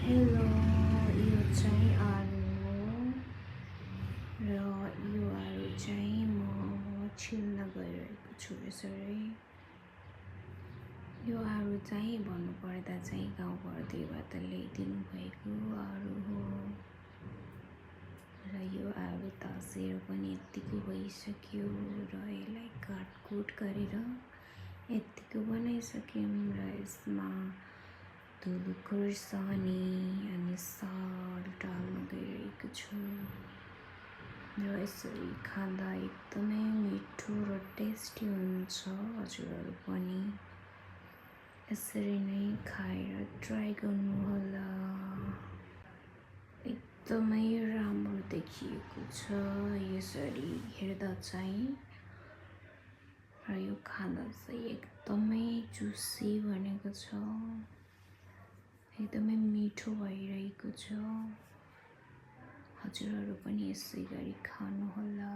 Hello, यो चाहिँ आलु हो र यो आलु चाहिँ म छिल्न गइरहेको छु यसरी। यो आलु चाहिँ भन्नुपर्दा चाहिँ गाउँघरतिरबाट ल्याइदिनु भएको आलु हो र यो आलु तासेर पनि यत्तिको भइसक्यो र यसलाई काटकुट गरेर यत्तिको बनाइसक्यौँ र यसमा धुलो खुर्सानी अनि साल्ट हाल्न गइरहेको छु र यसरी खाँदा एकदमै मिठो र टेस्टी हुन्छ। हजुरहरू पनि यसरी नै खाएर ट्राई गर्नुहोला। एकदमै राम्रो देखिएको छ यसरी हेर्दा चाहिँ र यो खाँदा चाहिँ एकदमै जुसी बनेको छ, एकदमै मिठो भइरहेको छ। हजुरहरू पनि यसै गरी खानुहोला।